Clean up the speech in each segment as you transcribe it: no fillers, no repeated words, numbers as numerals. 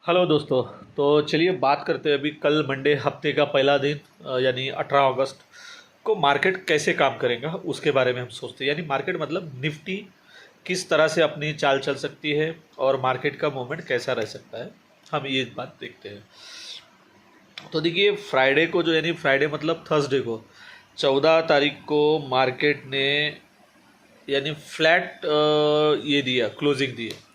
Hello दोस्तों। तो चलिए बात करते हैं अभी कल मंडे हफ्ते का पहला दिन यानी 18 अगस्त को मार्केट कैसे काम करेगा उसके बारे में हम सोचते हैं। यानी मार्केट मतलब निफ्टी किस तरह से अपनी चाल चल सकती है और मार्केट का मूवमेंट कैसा रह सकता है, हम ये बात देखते हैं। तो देखिए फ्राइडे को जो यानी फ्राइडे मतलब थर्सडे को 14 तारीख को मार्केट ने यानी फ्लैट ये दिया, क्लोजिंग दी है।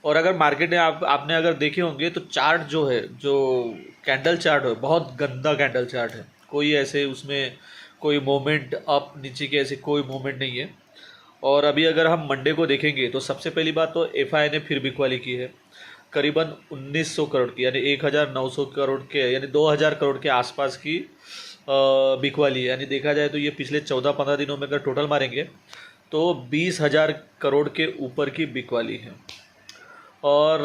और अगर मार्केट ने आपने अगर देखे होंगे तो चार्ट जो है, जो कैंडल चार्ट है, बहुत गंदा कैंडल चार्ट है। कोई ऐसे उसमें कोई मोमेंट अप नीचे के ऐसे कोई मोमेंट नहीं है। और अभी अगर हम मंडे को देखेंगे तो सबसे पहली बात तो एफआई ने फिर बिकवाली की है, करीबन 1900 करोड़ की, यानी 1900 करोड़ के यानी 2000 करोड़ के आसपास की बिकवाली है। यानी देखा जाए तो ये पिछले 14-15 दिनों में अगर टोटल मारेंगे तो 20,000 करोड़ के ऊपर की बिकवाली है। और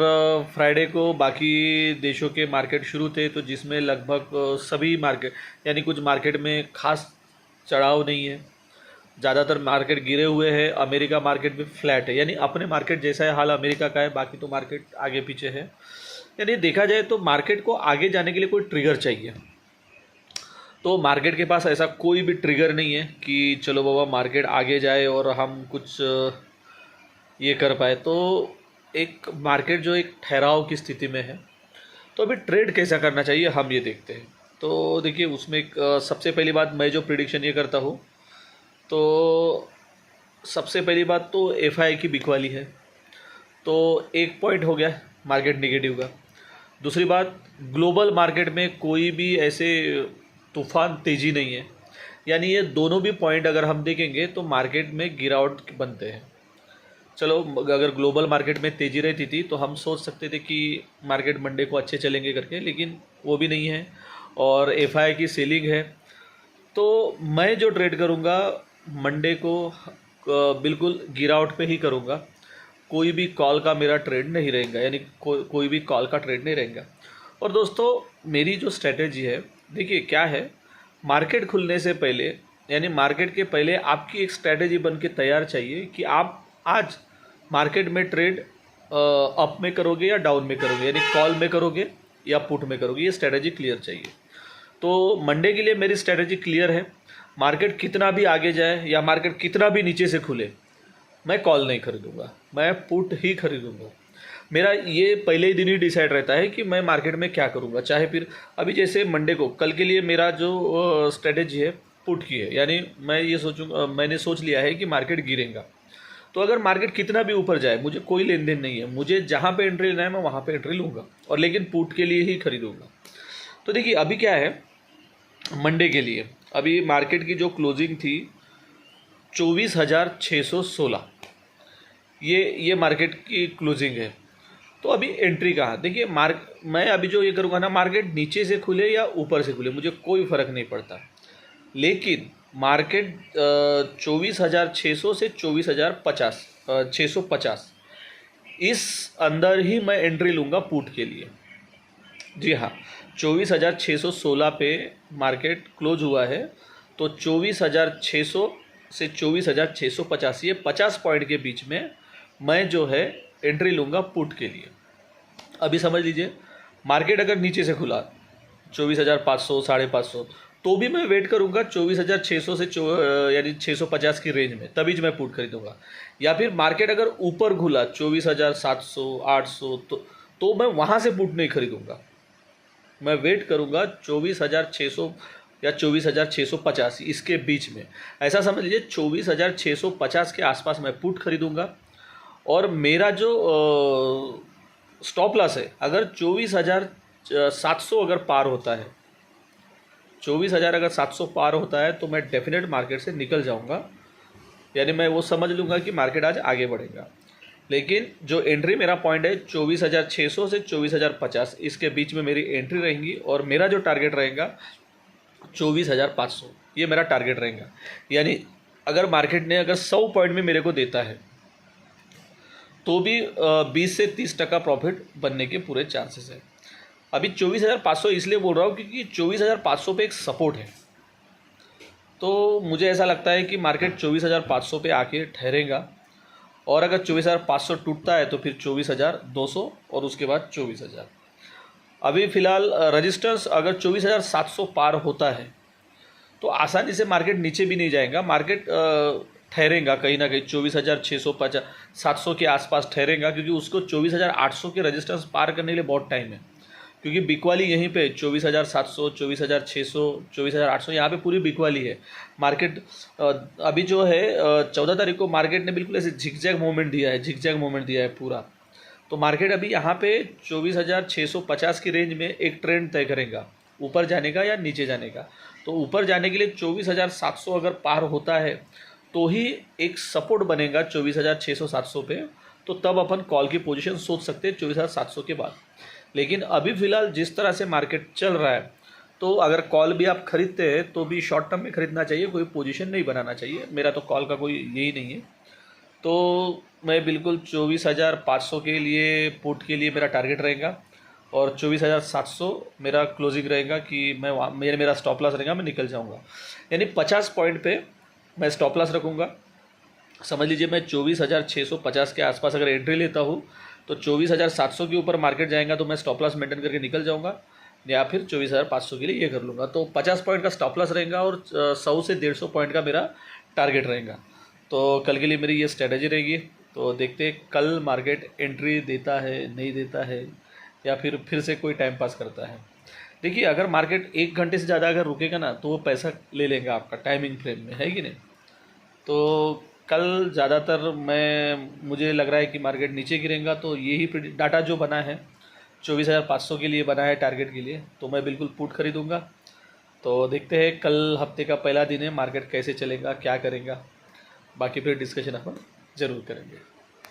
फ्राइडे को बाकी देशों के मार्केट शुरू थे, तो जिसमें लगभग सभी मार्केट यानी कुछ मार्केट में खास चढ़ाव नहीं है, ज़्यादातर मार्केट गिरे हुए हैं। अमेरिका मार्केट भी फ्लैट है, यानी अपने मार्केट जैसा है हाल अमेरिका का है, बाकी तो मार्केट आगे पीछे है। यानी देखा जाए तो मार्केट को आगे जाने के लिए कोई ट्रिगर चाहिए, तो मार्केट के पास ऐसा कोई भी ट्रिगर नहीं है कि चलो बाबा मार्केट आगे जाए और हम कुछ ये कर पाए। तो एक मार्केट जो एक ठहराव की स्थिति में है, तो अभी ट्रेड कैसा करना चाहिए हम ये देखते हैं। तो देखिए उसमें एक सबसे पहली बात मैं जो प्रिडिक्शन ये करता हूँ, तो सबसे पहली बात तो एफआई की बिकवाली है, तो 1 पॉइंट हो गया मार्केट निगेटिव का। दूसरी बात, ग्लोबल मार्केट में कोई भी ऐसे तूफान तेज़ी नहीं है, यानी ये दोनों भी पॉइंट अगर हम देखेंगे तो मार्केट में गिरावट बनते हैं। चलो अगर ग्लोबल मार्केट में तेज़ी रहती थी तो हम सोच सकते थे कि मार्केट मंडे को अच्छे चलेंगे करके, लेकिन वो भी नहीं है और एफआई की सेलिंग है। तो मैं जो ट्रेड करूँगा मंडे को बिल्कुल गिरावट पे ही करूँगा। कोई भी कॉल का मेरा ट्रेड नहीं रहेगा, यानी कोई भी कॉल का ट्रेड नहीं रहेगा। और दोस्तों मेरी जो स्ट्रेटेजी है, देखिए क्या है, मार्केट खुलने से पहले यानी मार्केट के पहले आपकी एक स्ट्रेटेजी बन के तैयार चाहिए कि आप आज मार्केट में ट्रेड अप में करोगे या डाउन में करोगे, यानी कॉल में करोगे या पुट में करोगे, ये स्ट्रेटेजी क्लियर चाहिए। तो मंडे के लिए मेरी स्ट्रेटेजी क्लियर है। मार्केट कितना भी आगे जाए या मार्केट कितना भी नीचे से खुले, मैं कॉल नहीं खरीदूंगा, मैं पुट ही खरीदूंगा। मेरा ये पहले ही दिन ही डिसाइड रहता है कि मैं मार्केट में क्या करूंगा। चाहे फिर अभी जैसे मंडे को कल के लिए मेरा जो स्ट्रेटेजी है पुट की है, यानी मैं ये सोचूंगा, मैंने सोच लिया है कि मार्केट गिरेगा, तो अगर मार्केट कितना भी ऊपर जाए मुझे कोई लेन देन नहीं है, मुझे जहाँ पे एंट्री लेना है मैं वहाँ पे एंट्री लूँगा, और लेकिन पुट के लिए ही खरीदूंगा। तो देखिए अभी क्या है, मंडे के लिए अभी मार्केट की जो क्लोजिंग थी 24,616, ये मार्केट की क्लोजिंग है। तो अभी एंट्री कहाँ, देखिए मैं अभी जो ये करूँगा ना, मार्केट नीचे से खुले या ऊपर से खुले मुझे कोई फ़र्क नहीं पड़ता, लेकिन मार्केट 24,600 से 24,050 650 इस अंदर ही मैं एंट्री लूँगा पुट के लिए। जी हाँ, 24,616 पे मार्केट क्लोज हुआ है, तो 24,600 से 24,650 ये 50 पॉइंट के बीच में मैं जो है एंट्री लूँगा पुट के लिए। अभी समझ लीजिए मार्केट अगर नीचे से खुला 24,500 550, तो भी मैं वेट करूंगा 24,600 से यानी 650 की रेंज में, तभी मैं पुट खरीदूंगा। या फिर मार्केट अगर ऊपर खुला 24,700 800, तो मैं वहाँ से पुट नहीं खरीदूंगा, मैं वेट करूंगा 24,600 या 24,650 इसके बीच में। ऐसा समझ लीजिए 24,650 के आसपास मैं पुट खरीदूंगा। और मेरा जो स्टॉप लॉस है, अगर 24,700 अगर पार होता है, 24,000 अगर 700 पार होता है, तो मैं डेफिनेट मार्केट से निकल जाऊंगा, यानी मैं वो समझ लूँगा कि मार्केट आज आगे बढ़ेगा। लेकिन जो एंट्री मेरा पॉइंट है 24,600 से 24,050 इसके बीच में मेरी एंट्री रहेंगी, और मेरा जो टारगेट रहेगा 24,500, ये मेरा टारगेट रहेगा। यानी अगर मार्केट ने अगर 100 पॉइंट में मेरे को देता है तो भी 20 से 30% प्रॉफिट बनने के पूरे चांसेस है। अभी 24,500 इसलिए बोल रहा हूँ क्योंकि 24,500 पे एक सपोर्ट है, तो मुझे ऐसा लगता है कि मार्केट 24,500 पे आके ठहरेगा, और अगर 24,500 टूटता है तो फिर 24,200 और उसके बाद 24,000। अभी फ़िलहाल रेजिस्टेंस अगर 24,700 पार होता है तो आसानी से मार्केट नीचे भी नहीं जाएगा, मार्केट ठहरेगा कहीं ना कहीं 24,650 700 के आसपास ठहरेगा, क्योंकि उसको 24,800 के रेजिस्टेंस पार करने के लिए बहुत टाइम है। क्योंकि बिकवाली यहीं पे 24,700, 24,600, 24,800 यहाँ पे पूरी बिकवाली है। मार्केट अभी जो है 14 तारीख को मार्केट ने बिल्कुल ऐसे झिकझैग मूवमेंट दिया है, झिकझैग मूवमेंट दिया है पूरा। तो मार्केट अभी यहाँ पे 24,650 की रेंज में एक ट्रेंड तय करेगा, ऊपर जाने का या नीचे जाने का। तो ऊपर जाने के लिए 24,700 अगर पार होता है तो ही एक सपोर्ट बनेगा 24,600-700 पे, तो तब अपन कॉल की पोजीशन सोच सकते हैं 24,700 के बाद। लेकिन अभी फ़िलहाल जिस तरह से मार्केट चल रहा है, तो अगर कॉल भी आप खरीदते हैं तो भी शॉर्ट टर्म में खरीदना चाहिए, कोई पोजीशन नहीं बनाना चाहिए। मेरा तो कॉल का कोई यही नहीं है। तो मैं बिल्कुल 24,500 के लिए पुट के लिए मेरा टारगेट रहेगा, और 24,700 मेरा क्लोजिंग रहेगा कि मैं वहाँ मेरा स्टॉप लॉस रहेगा, मैं निकल जाऊँगा। यानी 50 पॉइंट पे मैं स्टॉप लॉस रखूँगा। समझ लीजिए मैं 24,650 के आसपास अगर एंट्री लेता हूँ तो 24,700 के ऊपर मार्केट जाएगा तो मैं स्टॉप लॉस मेंटेन करके निकल जाऊँगा, या फिर 24,500 के लिए ये कर लूँगा। तो 50 पॉइंट का स्टॉप लॉस रहेगा और 100 से 150 पॉइंट का मेरा टारगेट रहेगा। तो कल के लिए मेरी ये स्ट्रेटजी रहेगी। तो देखते हैं कल मार्केट एंट्री देता है, नहीं देता है, या फिर से कोई टाइम पास करता है। देखिए अगर मार्केट 1 घंटे से ज़्यादा अगर रुकेगा ना तो वो पैसा ले लेगा आपका टाइमिंग फ्रेम में, है कि नहीं। तो कल ज़्यादातर मुझे लग रहा है कि मार्केट नीचे गिरेगा। तो यही डाटा जो बना है 24,500 के लिए बना है टारगेट के लिए, तो मैं बिल्कुल पुट खरीदूँगा। तो देखते हैं कल हफ्ते का पहला दिन है, मार्केट कैसे चलेगा, क्या करेगा, बाकी फिर डिस्कशन अपन ज़रूर करेंगे।